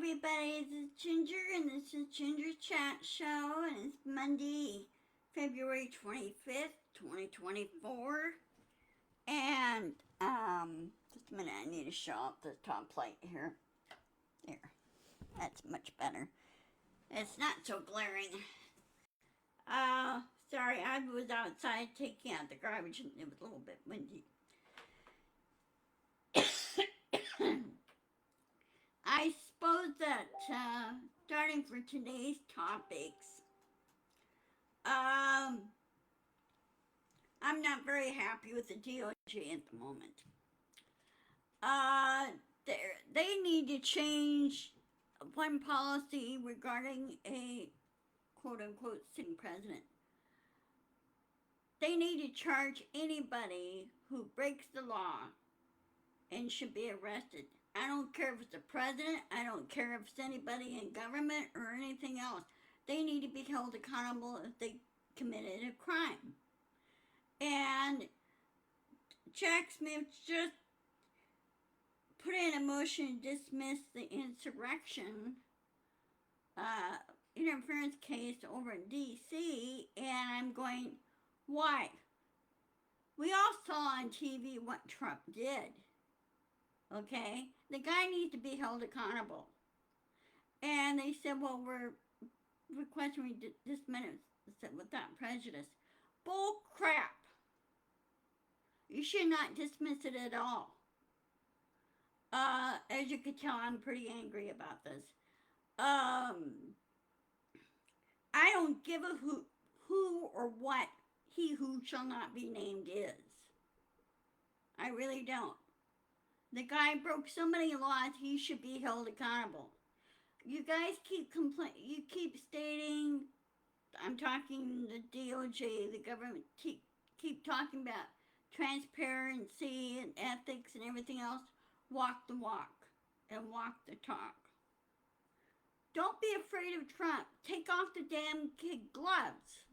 everybody, this is Ginger, and this is Ginger's Chat Show, and it's Monday, February 25th, 2024. And, just a minute, I need to show up the top plate here. There, that's much better. It's not so glaring. Sorry, I was outside taking out the garbage, and it was a little bit windy. I suppose that, starting for today's topics, I'm not very happy with the DOJ at the moment. They need to change one policy regarding a quote-unquote sitting president. They need to charge anybody who breaks the law and should be arrested. I don't care if it's the president, I don't care if it's anybody in government or anything else. They need to be held accountable if they committed a crime. And Jack Smith just put in a motion to dismiss the insurrection interference case over in D.C., and I'm going, why? We all saw on TV what Trump did. Okay? The guy needs to be held accountable. And they said, well, we're requesting dismiss without prejudice. Bull crap. You should not dismiss it at all. As you can tell, I'm pretty angry about this. I don't give a who or what he who shall not be named is. I really don't. The guy broke so many laws, he should be held accountable. You guys keep you keep stating, I'm talking the DOJ, the government, keep talking about transparency and ethics and everything else. Walk the walk and walk the talk. Don't be afraid of Trump. Take off the damn kid gloves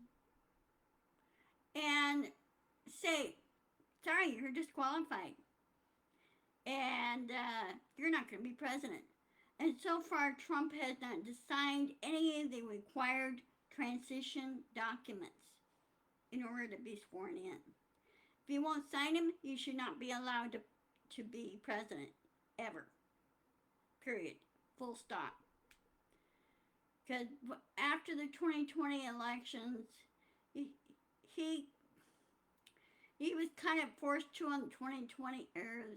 and say, sorry, you're disqualified. And you're not going to be president. And so far, Trump has not signed any of the required transition documents in order to be sworn in. If you won't sign them, you should not be allowed to be president, ever. Period. Full stop. Because after the 2020 elections, he was kind of forced to on 2020 or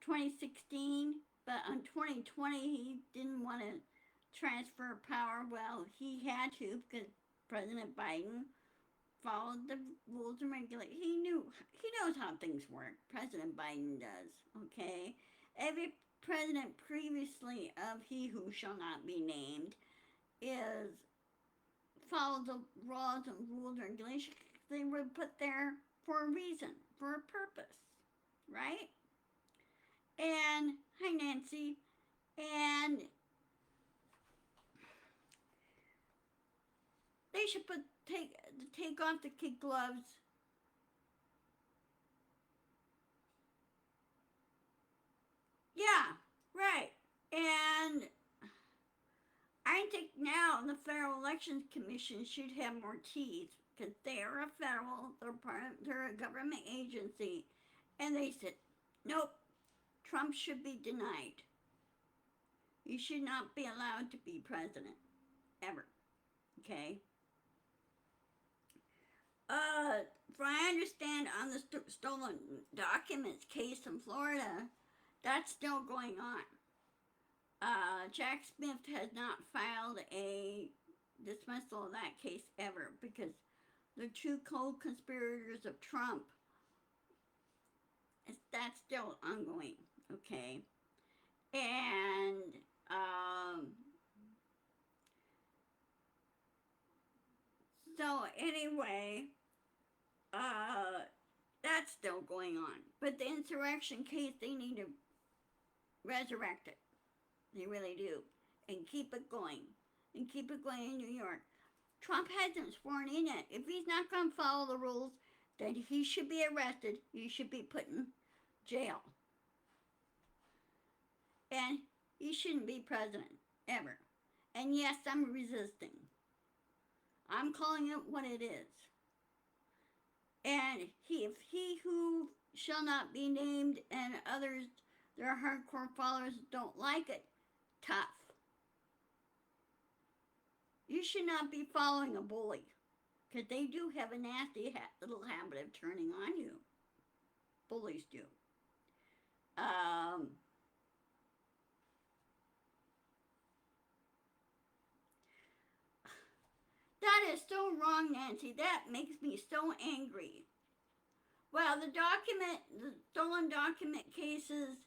2016, but on 2020 he didn't want to transfer power. Well, he had to because President Biden followed the rules and regulations. He knows how things work. President Biden does, okay? Every president previously of he who shall not be named is followed the laws and rules and regulations. They were put there for a reason, for a purpose, right? And hi Nancy, and they should take off the kid gloves. Yeah, right. And I think now the Federal Elections Commission should have more teeth because they are they're a government agency, and they said, nope. Trump should be denied. He should not be allowed to be president, ever, okay? For I understand on the stolen documents case in Florida, that's still going on. Jack Smith has not filed a dismissal of that case ever because the two co-conspirators of Trump, that's still ongoing. Okay, and so anyway, that's still going on. But the insurrection case, they need to resurrect it. They really do, and keep it going, in New York. Trump hasn't sworn in yet. If he's not going to follow the rules, then he should be arrested. He should be put in jail. And he shouldn't be president. ever. And yes, I'm resisting. I'm calling it what it is. And if he who shall not be named and others, their hardcore followers, don't like it, tough. You should not be following a bully, because they do have a nasty little habit of turning on you. Bullies do. Um, that is so wrong, Nancy. That makes me so angry. Well, the stolen document cases,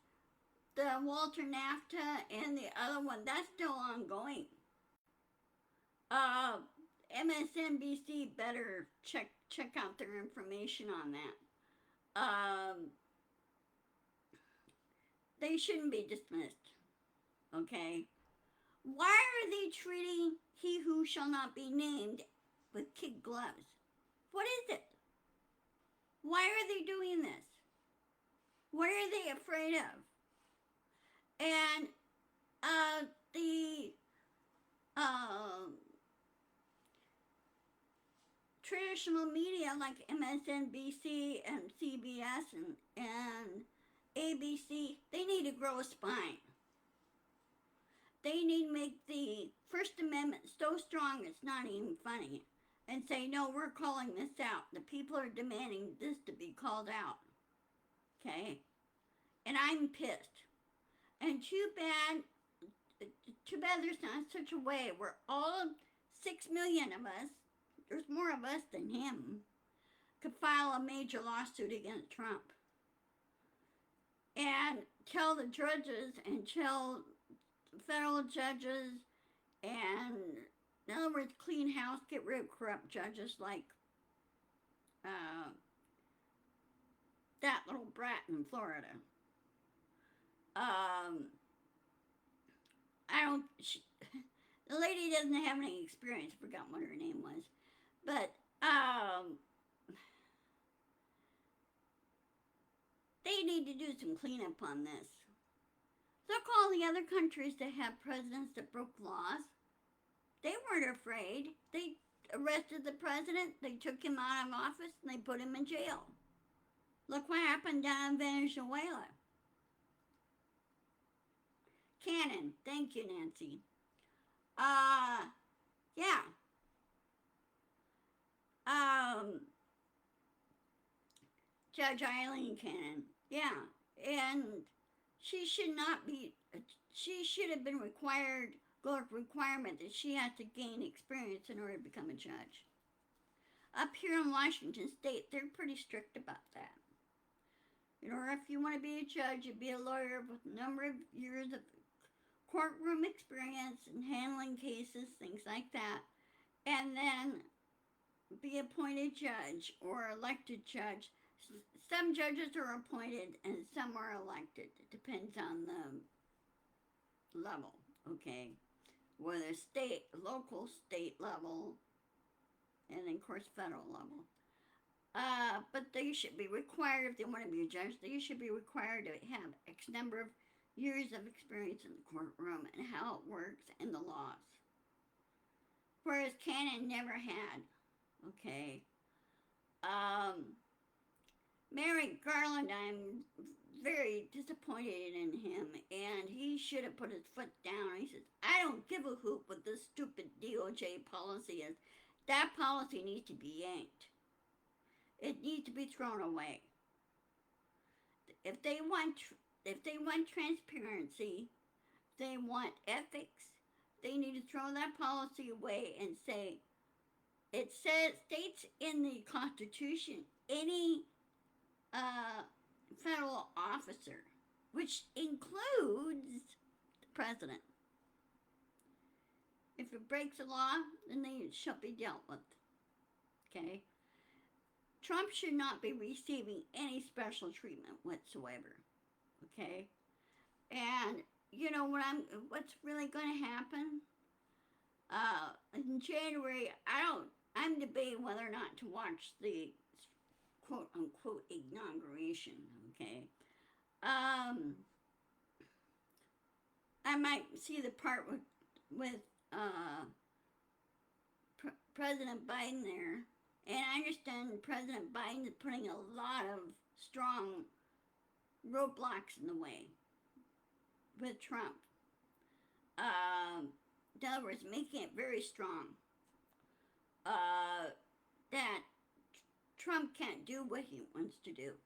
the Walter NAFTA and the other one, that's still ongoing. Uh, MSNBC better check out their information on that. They shouldn't be dismissed. Okay, why are they treating he who shall not be named with kid gloves? What is it? Why are they doing this? What are they afraid of? And the uh, traditional media like MSNBC and CBS and ABC, they need to grow a spine. They need to make the First Amendment so strong it's not even funny and say, no, we're calling this out. The people are demanding this to be called out. Okay? And I'm pissed. And too bad there's not such a way where all 6 million of us, there's more of us than him, could file a major lawsuit against Trump and tell the judges and tell federal judges and, in other words, clean house, get rid of corrupt judges like that little brat in Florida. I don't. The lady doesn't have any experience. I forgot what her name was, but they need to do some cleanup on this. Look, all the other countries that have presidents that broke laws, they weren't afraid. They arrested the president, they took him out of office, and they put him in jail. Look what happened down in Venezuela. Cannon, thank you, Nancy. Yeah. Judge Eileen Cannon, yeah. And she should not be, she should have been requirement that she had to gain experience in order to become a judge. Up here in Washington State, they're pretty strict about that. You know, if you want to be a judge, you be a lawyer with a number of years of courtroom experience and handling cases, things like that, and then be appointed judge or elected judge. Some judges are appointed and some are elected. It depends on the level, okay? Whether state, local, state level, and then, of course, federal level. But they should be required, if they want to be a judge, they should be required to have X number of years of experience in the courtroom and how it works and the laws. Whereas Cannon never had, okay? Merrick Garland, I'm very disappointed in him, and he should have put his foot down. He says, I don't give a hoot what this stupid DOJ policy is. That policy needs to be yanked. It needs to be thrown away. If they want transparency, they want ethics, they need to throw that policy away and say, it states in the Constitution, any federal officer, which includes the president, if it breaks a law, then they shall be dealt with. Okay? Trump should not be receiving any special treatment whatsoever. Okay? And you know what's really going to happen? In January, I'm debating whether or not to watch the quote unquote inauguration, okay? I might see the part with with uh, President Biden there, and I understand President Biden is putting a lot of strong roadblocks in the way with Trump. In other words, making it very strong that Trump can't do what he wants to do.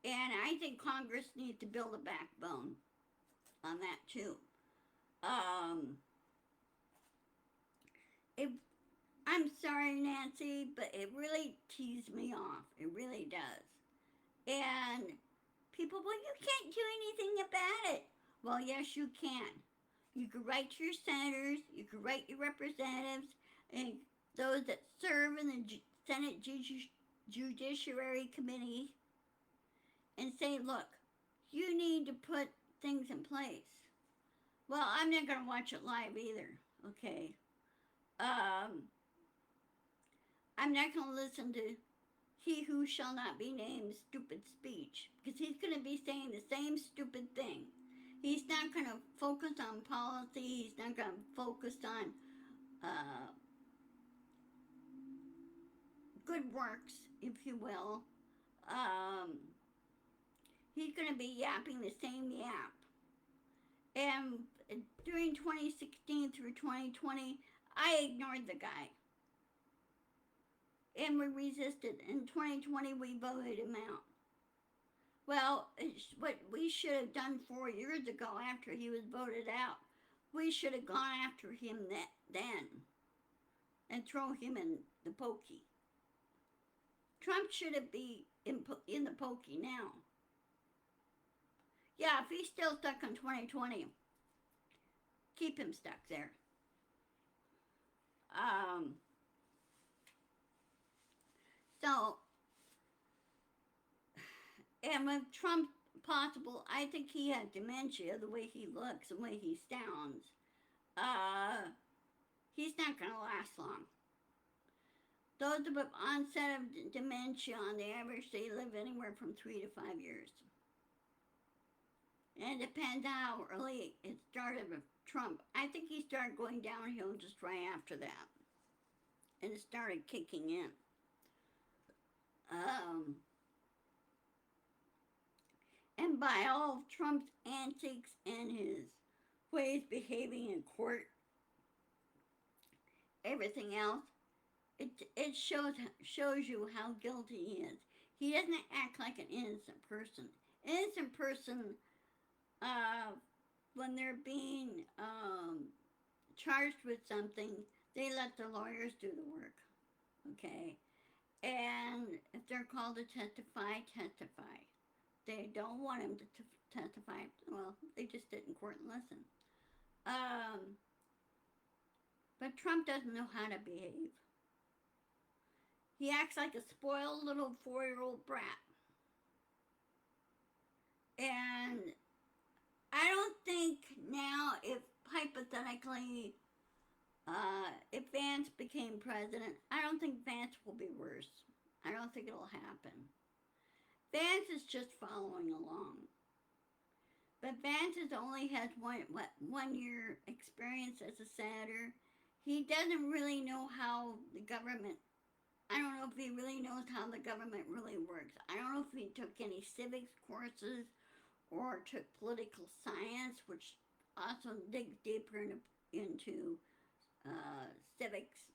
And I think Congress needs to build a backbone on that too. Um, it, I'm sorry, Nancy, but it really teased me off. It really does. And people, well, you can't do anything about it. Well, yes, you can. You could write to your senators, you could write your representatives, and those that serve in the Senate Judiciary Committee, and say, look, you need to put things in place. Well, I'm not going to watch it live either, okay? I'm not going to listen to he who shall not be named stupid speech, because he's going to be saying the same stupid thing. He's not going to focus on policy. He's not going to focus on good works, if you will. He's going to be yapping the same yap. And during 2016 through 2020, I ignored the guy. And we resisted. In 2020, we voted him out. Well, it's what we should have done 4 years ago after he was voted out. We should have gone after him then and throw him in the pokey. Trump should have been in the pokey now. Yeah, if he's still stuck in 2020, keep him stuck there. So, and with Trump possible, I think he has dementia, the way he looks, the way he sounds. He's not going to last long. Those with onset of dementia, on the average, they live anywhere from 3 to 5 years. And it depends how early it started with Trump. I think he started going downhill just right after that. And it started kicking in. And by all of Trump's antics and his ways behaving in court, everything else, it shows you how guilty he is. He doesn't act like an innocent person. Innocent person, when they're being charged with something, they let the lawyers do the work, okay? And if they're called to testify, testify. They don't want him to testify. Well, they just sit in court and listen. But Trump doesn't know how to behave. He acts like a spoiled little 4-year-old brat. And I don't think now, if hypothetically, if Vance became president, I don't think Vance will be worse. I don't think it'll happen. Vance is just following along. But Vance only has one year experience as a senator. He doesn't really know how the government, I don't know if he really knows how the government really works. I don't know if he took any civics courses or took political science, which also digs deeper into civics.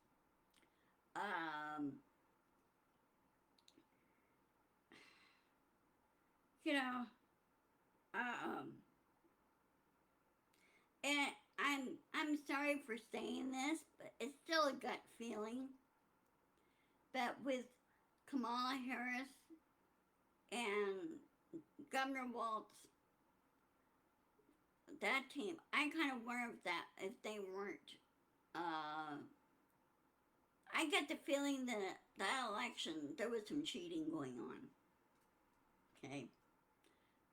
You know, and I'm sorry for saying this, but it's still a gut feeling. But with Kamala Harris and Governor Walz, that team, I kind of wonder if they weren't. I get the feeling that that election there was some cheating going on. Okay.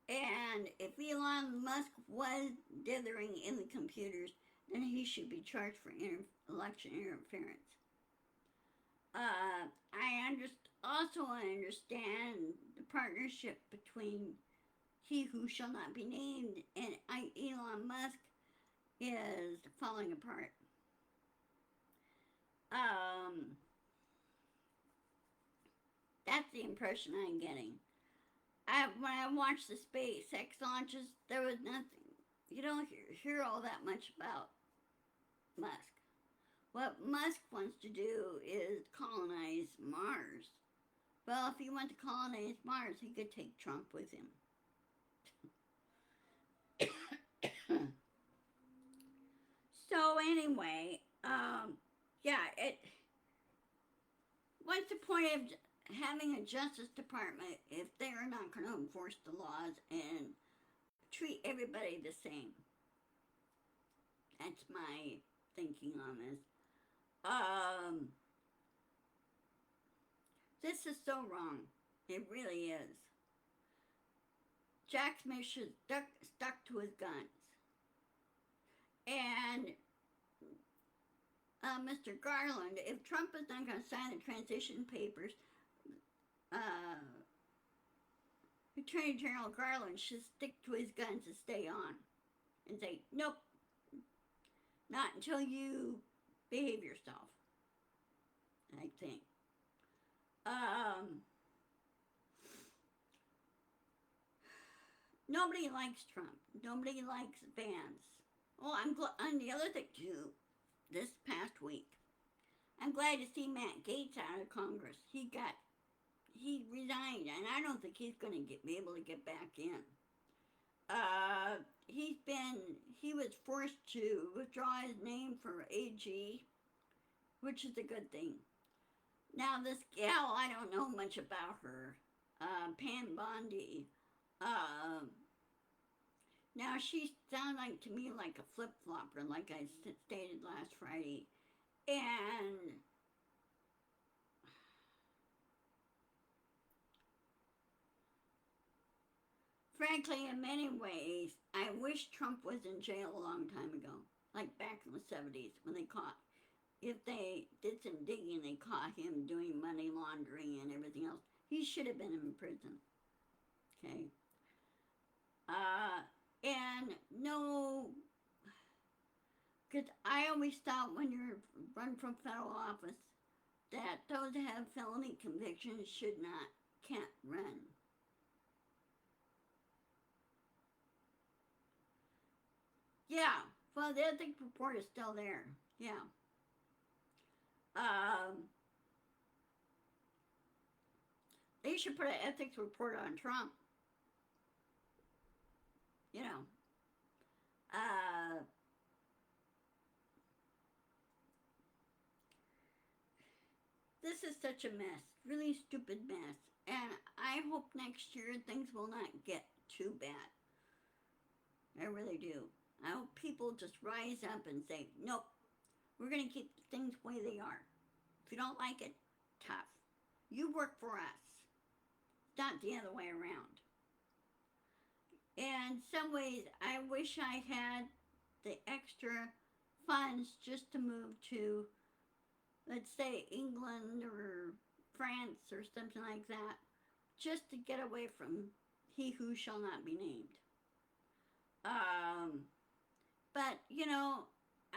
And if Elon Musk was dithering in the computers, then he should be charged for election interference. I understand the partnership between he who shall not be named and Elon Musk. is falling apart. Um, that's the impression I'm getting. When I watched the SpaceX launches, there was nothing. You don't hear all that much about Musk. What Musk wants to do is colonize Mars. Well, if he went to colonize Mars, he could take Trump with him. So anyway, yeah, it. What's the point of having a Justice Department if they are not going to enforce the laws and treat everybody the same? That's my thinking on this. Um, this is so wrong. It really is. Jack Smith should stuck to his guns. And Mr. Garland, if Trump is not going to sign the transition papers, uh, Attorney General Garland should stick to his guns and stay on and say, nope, not until you behave yourself, I think. Nobody likes Trump. Nobody likes Vance. Well, on the other thing, too, this past week, I'm glad to see Matt Gaetz out of Congress. He resigned, and I don't think he's going to be able to get back in. He was forced to withdraw his name for AG, which is a good thing. Now, this gal, I don't know much about her, Pam Bondi. Now, she sounds like to me like a flip flopper, like I stated last Friday. And frankly, in many ways, I wish Trump was in jail a long time ago, like back in the 70s when if they did some digging, they caught him doing money laundering and everything else. He should have been in prison. Okay. And no, because I always thought when you're run from federal office that those that have felony convictions can't run. Yeah, well, the ethics report is still there. Yeah. Um, they should put an ethics report on Trump. You know. Uh, this is such a mess. Really stupid mess. And I hope next year things will not get too bad. I really do. I hope people just rise up and say, nope, we're going to keep things the way they are. If you don't like it, tough. You work for us, not the other way around. In some ways, I wish I had the extra funds just to move to, let's say, England or France or something like that, just to get away from he who shall not be named. Um, but,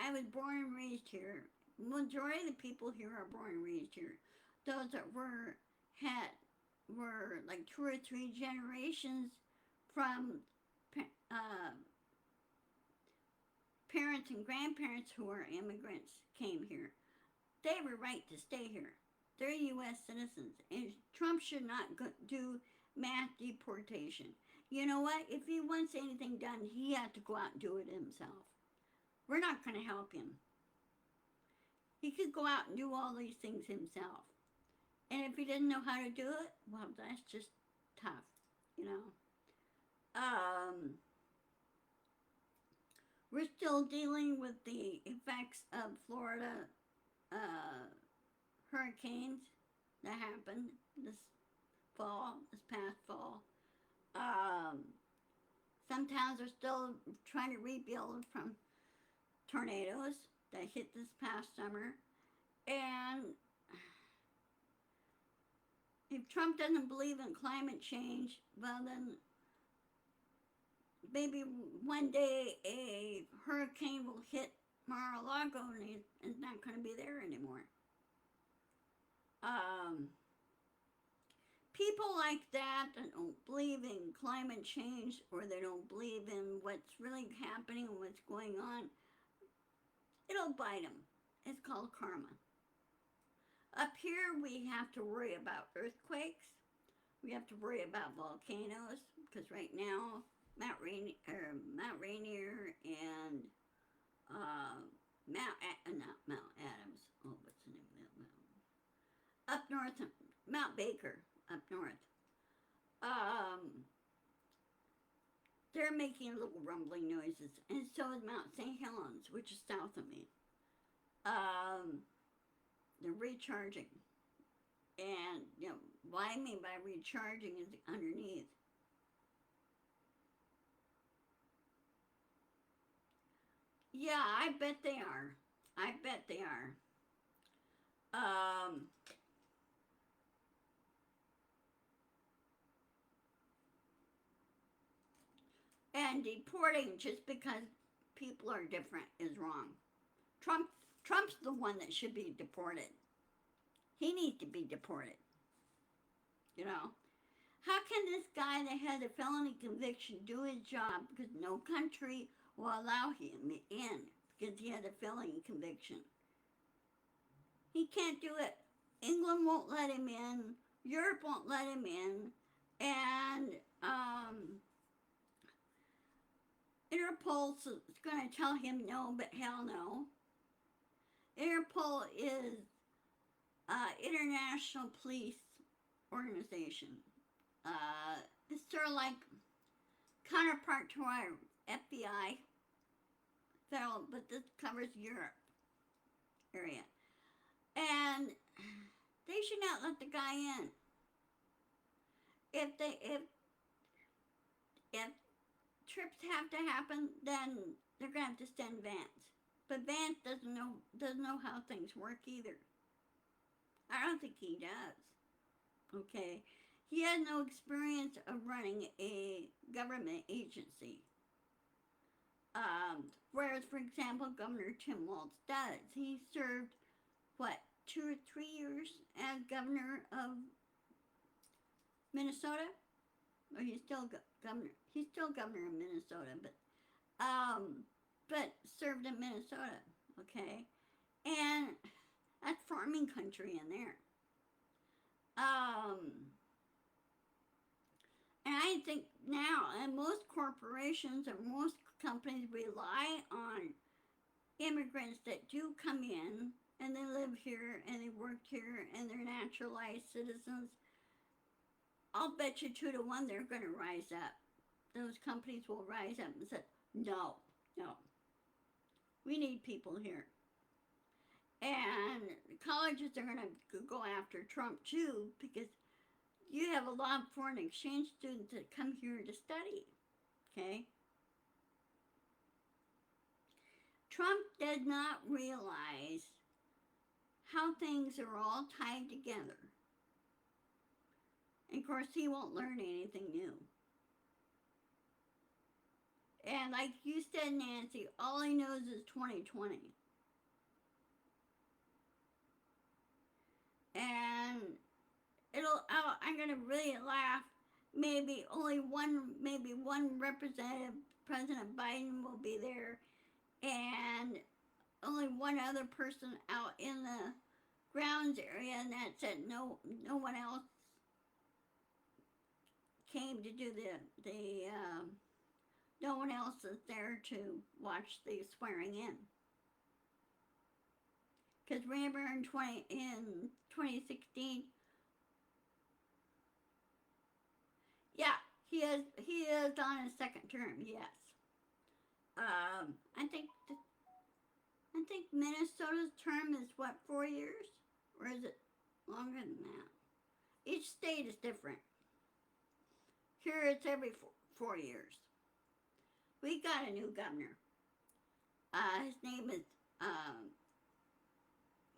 I was born and raised here. Majority of the people here are born and raised here. Those that were like 2 or 3 generations from uh, parents and grandparents who are immigrants came here. They have a right to stay here. They're U.S. citizens, and Trump should not do mass deportation. You know what? If he wants anything done, he has to go out and do it himself. We're not going to help him. He could go out and do all these things himself. And if he doesn't know how to do it, well, that's just tough, you know. We're still dealing with the effects of Florida hurricanes that happened this past fall. Um, some towns are still trying to rebuild from tornadoes that hit this past summer. And if Trump doesn't believe in climate change, well, then maybe one day a hurricane will hit Mar-a-Lago and it's not going to be there anymore. Um, People like that don't believe in climate change, or they don't believe in what's really happening and what's going on, it'll bite them. It's called karma. Up here, we have to worry about earthquakes. We have to worry about volcanoes because right now, Mount Rainier and not Mount Adams. Oh, what's the name of that mountain? Up north, Mount Baker, up north. Um, they're making little rumbling noises, and so is Mount St. Helens, which is south of me. Um, they're recharging, and what I mean by recharging is underneath. Yeah, I bet they are. I bet they are. Um, and deporting just because people are different is wrong. Trump Trump's the one that should be deported. He needs to be deported. You know, how can this guy that has a felony conviction do his job because no country will allow him in because he has a felony conviction? He can't do it. England won't let him in. Europe won't let him in, and Interpol's going to tell him no, but hell no. Interpol is international police organization. It's sort of like counterpart to our FBI, federal, but this covers Europe area, and they should not let the guy in. If trips have to happen, then they're gonna have to send Vance. But Vance doesn't know how things work either. I don't think he does. Okay, he has no experience of running a government agency. Whereas, for example, Governor Tim Walz does. He served what 2 or 3 years as governor of Minnesota. Or he's still governor. He's still governor of Minnesota, but served in Minnesota. Okay, and that's farming country in there. Um, and I think now, and most corporations and most companies rely on immigrants that do come in and they live here and they work here and they're naturalized citizens. I'll bet you 2 to 1 they're going to rise up. Those companies will rise up and say, no, no, we need people here. And colleges are going to go after Trump too because you have a lot of foreign exchange students that come here to study. Okay? Trump does not realize how things are all tied together. And of course, he won't learn anything new. And like you said, Nancy, all he knows is 2020. And I'm gonna really laugh. Maybe one representative, President Biden, will be there, and only one other person out in the grounds area, and that's it. No one else came to do no one else is there to watch the swearing in. Because remember in 2016, yeah, he is on his second term. Yes, I think Minnesota's term is what, 4 years, or is it longer than that? Each state is different. Here it's every 4 years. We got a new governor. His name is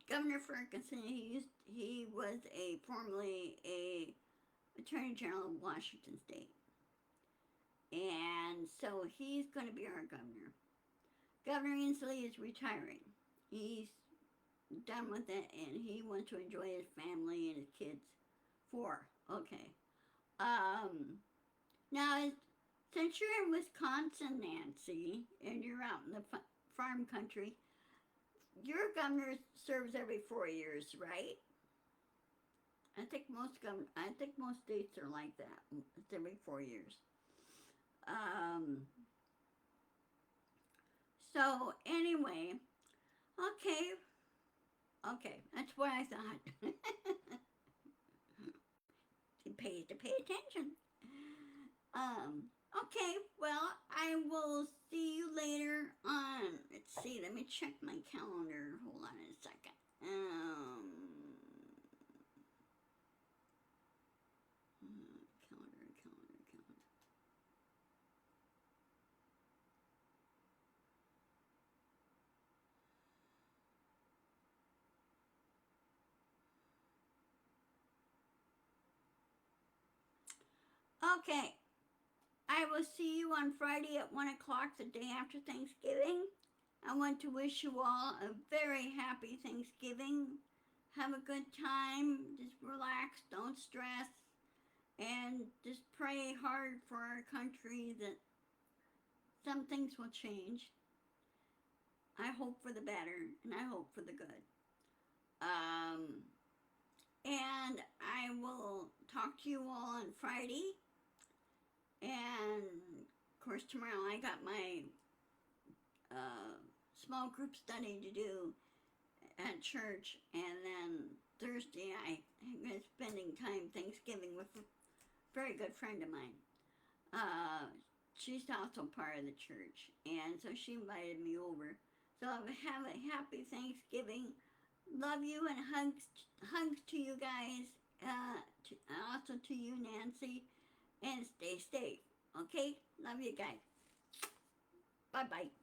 Governor Ferguson. He was formerly a Attorney General of Washington State, And so he's going to be our governor. Governor Inslee is retiring. He's done with it and he wants to enjoy his family and his kids. 4. Okay. Now, since you're in Wisconsin, Nancy, and you're out in the farm country, your governor serves every 4 years, right? I think most states are like that. It's every 4 years. Um, so anyway, okay, that's what I thought. You pay to pay attention. Okay, well, I will see you later on. Let's see, let me check my calendar. Hold on a second. Calendar. Okay, I will see you on Friday at 1 o'clock, the day after Thanksgiving. I want to wish you all a very happy Thanksgiving. Have a good time. Just relax, don't stress, and just pray hard for our country that some things will change. I hope for the better, and I hope for the good. Um, and I will talk to you all on Friday. And of course, tomorrow I got my small group study to do at church, and then Thursday I'm spending time Thanksgiving with a very good friend of mine. Uh, she's also part of the church, and so she invited me over. So have a happy Thanksgiving. Love you and hugs to you guys. Also to you, Nancy, and stay safe. Okay, love you guys. Bye bye.